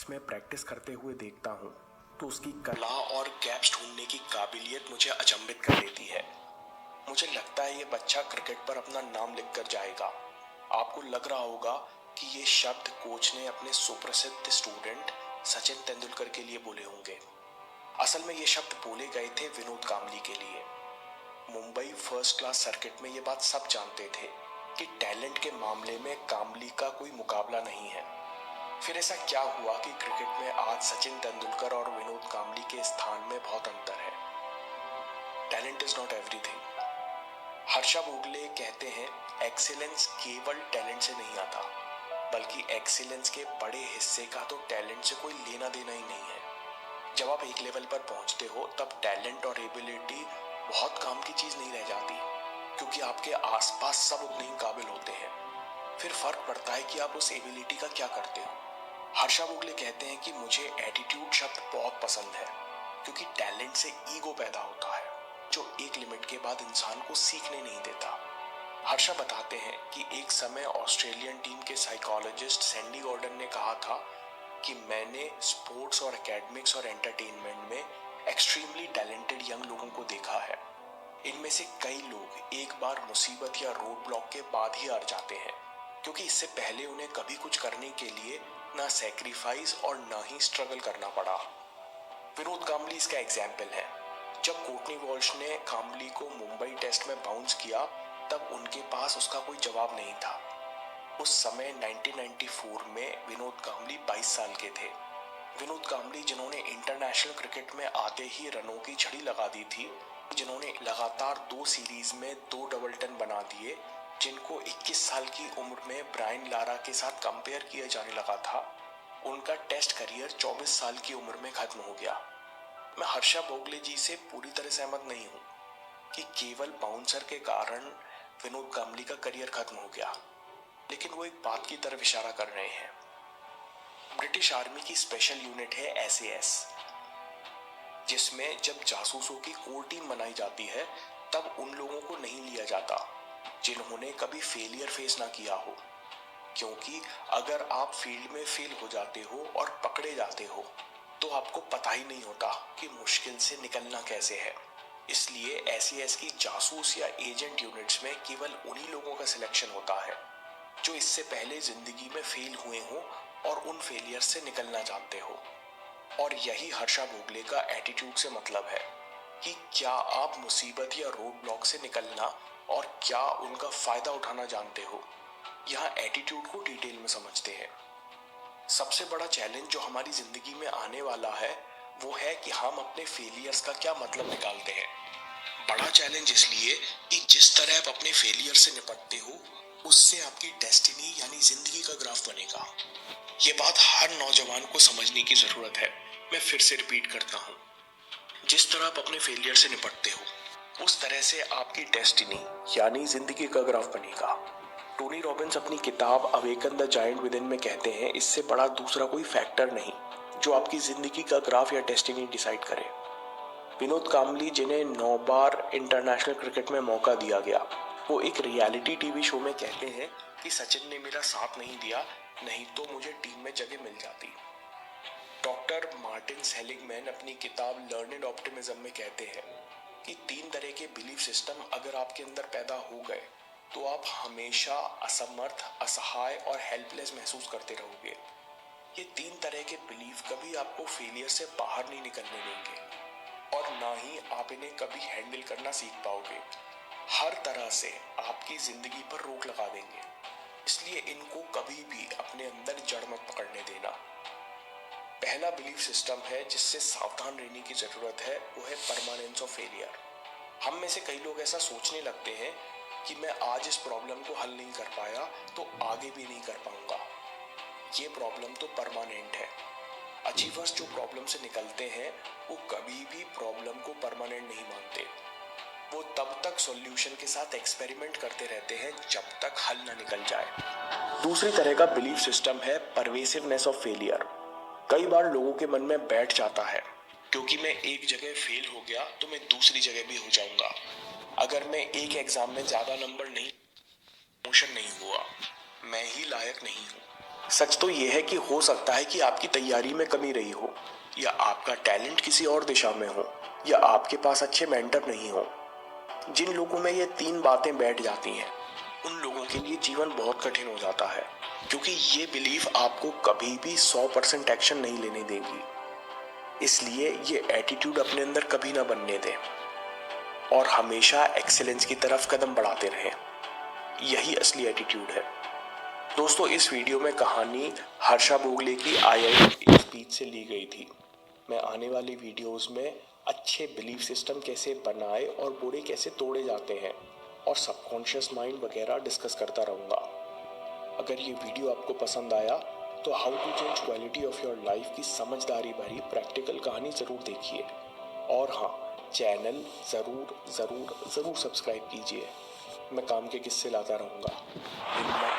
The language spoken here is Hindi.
मैच में प्रैक्टिस करते हुए देखता हूँ तो उसकी कला और गैप्स ढूंढने की काबिलियत मुझे अचंभित कर देती है। मुझे लगता है ये बच्चा क्रिकेट पर अपना नाम लिखकर जाएगा। आपको लग रहा होगा कि ये शब्द कोच ने अपने सुप्रसिद्ध स्टूडेंट सचिन तेंदुलकर के लिए बोले होंगे। असल में ये शब्द बोले गए थे विनोद कांबली के लिए। मुंबई फर्स्ट क्लास सर्किट में ये बात सब जानते थे कि टैलेंट के मामले में कांबली का कोई मुकाबला नहीं है। फिर ऐसा क्या हुआ कि क्रिकेट में आज सचिन तेंदुलकर और विनोद कांबली के स्थान में बहुत अंतर है। Talent is not everything. Harsha Bhogle कहते हैं एक्सीलेंस केवल टैलेंट से नहीं आता, बल्कि एक्सीलेंस के बड़े हिस्से का तो टैलेंट से कोई लेना देना ही नहीं है। जब आप एक लेवल पर पहुंचते हो तब टैलेंट और एबिलिटी बहुत काम की चीज नहीं रह जाती, क्योंकि आपके आसपास सब उतने ही काबिल होते हैं। फिर फर्क पड़ता है कि आप उस एबिलिटी का क्या करते हो। हर्षा भोगले कहते हैं कि मुझे एटीट्यूड शब्द बहुत पसंद है, क्योंकि टैलेंट से ईगो पैदा होता है जो एक लिमिट के बाद इंसान को सीखने नहीं देता। हर्षा बताते हैं कि एक समय ऑस्ट्रेलियन टीम के साइकोलॉजिस्ट सैंडी गॉर्डन ने कहा था कि मैंने स्पोर्ट्स और एकेडमिक्स और एंटरटेनमेंट में एक्सट्रीमली टैलेंटेड यंग लोगों को देखा है। इनमें से कई लोग एक बार मुसीबत या रोड ब्लॉक के बाद ही हार जाते हैं, क्योंकि इससे पहले उन्हें कभी कुछ करने के लिए ना सैक्रिफाइस और ना ही स्ट्रगल करना पड़ा। विनोद कांबली इसका एग्जाम्पल है। जब कोर्टनी वॉल्श ने कांबली को मुंबई टेस्ट में बाउंस किया तब उनके पास उसका कोई जवाब नहीं था। उस समय 1994 में विनोद कांबली 22 साल के थे। विनोद कांबली जिन्होंने इंटरनेशनल क्रिकेट में आते ही रनों की झड़ी लगा दी थी, जिन्होंने लगातार 2 सीरीज में 2 डबल टन बना दिए, जिनको 21 साल की उम्र में ब्रायन लारा के साथ कंपेयर किया जाने लगा था, उनका टेस्ट करियर 24 साल की उम्र में खत्म हो गया। मैं हर्षा भोगले जी से पूरी तरह सहमत नहीं हूँ कि केवल बाउंसर के कारण विनोद कांबली का करियर खत्म हो गया, लेकिन वो एक बात की तरफ इशारा कर रहे हैं। ब्रिटिश आर्मी की स्पेशल यूनिट है SAS, जिसमें जब जासूसों की कोर टीम बनाई जाती है तब उन लोगों को नहीं लिया जाता जिन्होंने कभी फेलियर फेस ना किया हो, क्योंकि अगर आप फील्ड में फेल हो जाते हो और पकड़े जाते हो तो आपको पता ही नहीं होता कि मुश्किल से निकलना कैसे है। इसलिए SAS की जासूस या एजेंट यूनिट्स में केवल उन्हीं लोगों का सिलेक्शन होता है जो इससे पहले जिंदगी में फेल हुए हो और उन फेलियर से निकलना जानते हो। और यही हर्षा भोगले का एटीट्यूड से मतलब है कि क्या आप मुसीबत या रोड ब्लॉक से निकलना और क्या उनका फायदा उठाना जानते हो। यहाँ एटीट्यूड को डिटेल में समझते हैं। सबसे बड़ा चैलेंज जो हमारी जिंदगी में आने वाला है वो है कि हम अपने फेलियर्स का क्या मतलब निकालते हैं। बड़ा चैलेंज इसलिए कि जिस तरह आप अपने फेलियर से निपटते हो उससे आपकी डेस्टिनी यानी जिंदगी का ग्राफ बनेगा। ये बात हर नौजवान को समझने की जरूरत है। मैं फिर से रिपीट करता हूँ, जिस तरह आप अपने फेलियर से निपटते हो उस तरह से आपकी डेस्टिनी यानी जिंदगी का ग्राफ बनेगा। टोनी रॉबिन्स अपनी किताब awaken the giant with in में कहते हैं इससे बड़ा दूसरा कोई फैक्टर नहीं जो आपकी जिंदगी का ग्राफ या डेस्टिनी डिसाइड करे। विनोद कांबली जिन्हें 9 बार इंटरनेशनल क्रिकेट में मौका दिया गया, वो एक रियलिटी टीवी शो में कहते हैं कि सचिन ने मेरा साथ नहीं दिया, नहीं तो मुझे टीम में जगह मिल जाती। डॉक्टर मार्टिन सेलिगमैन अपनी किताब लर्निंग ऑप्टिमिज्म में कहते हैं कि 3 तरह के बिलीफ सिस्टम अगर आपके अंदर पैदा हो गए तो आप हमेशा असमर्थ, असहाय और हेल्पलेस महसूस करते रहोगे। ये 3 तरह के बिलीफ कभी आपको फेलियर से बाहर नहीं निकलने देंगे और ना ही आप इन्हें कभी हैंडल करना सीख पाओगे। हर तरह से आपकी जिंदगी पर रोक लगा देंगे, इसलिए इनको कभी भी अपने अंदर जड़ मत पकड़ने देना। पहला बिलीफ सिस्टम है जिससे सावधान रहने की जरूरत है, वो है परमानेंस ऑफ फेलियर। हम में से कई लोग ऐसा सोचने लगते हैं कि मैं आज इस प्रॉब्लम को हल नहीं कर पाया तो आगे भी नहीं कर पाऊंगा। ये प्रॉब्लम तो परमानेंट है। अचीवर्स जो प्रॉब्लम से निकलते हैं वो कभी भी प्रॉब्लम को परमानेंट नहीं मानते। वो तब तक सॉल्यूशन के साथ एक्सपेरिमेंट करते रहते हैं जब तक हल ना निकल जाए। दूसरी तरह का बिलीफ सिस्टम है परवेसिवनेस ऑफ फेलियर। कई बार लोगों के मन में बैठ जाता है क्योंकि मैं एक जगह फेल हो गया तो मैं दूसरी जगह भी हो जाऊंगा। अगर मैं एक एग्जाम में ज्यादा नंबर नहीं, प्रमोशन नहीं हुआ, मैं ही लायक नहीं हूँ। सच तो यह है कि हो सकता है कि आपकी तैयारी में कमी रही हो, या आपका टैलेंट किसी और दिशा में हो, या आपके पास अच्छे मेंटर नहीं हो। जिन लोगों में ये 3 बातें बैठ जाती हैं, उन लोगों के लिए जीवन बहुत कठिन हो जाता है, क्योंकि ये बिलीफ आपको कभी भी 100% एक्शन नहीं लेने देगी। इसलिए ये एटीट्यूड अपने अंदर कभी ना बनने दें और हमेशा एक्सेलेंस की तरफ कदम बढ़ाते रहें। यही असली एटीट्यूड है। दोस्तों, इस वीडियो में कहानी हर्षा भोगले की IIT स्पीच से ली गई थी। मैं आने वाली वीडियोस में अच्छे बिलीफ सिस्टम कैसे बनाए और बुरे कैसे तोड़े जाते हैं और सबकॉन्शियस माइंड वगैरह डिस्कस करता रहूँगा। अगर ये वीडियो आपको पसंद आया तो how to change quality of your life की समझदारी भरी प्रैक्टिकल कहानी ज़रूर देखिए। और हाँ, चैनल ज़रूर ज़रूर ज़रूर सब्सक्राइब कीजिए। मैं काम के किस्से लाता रहूँगा।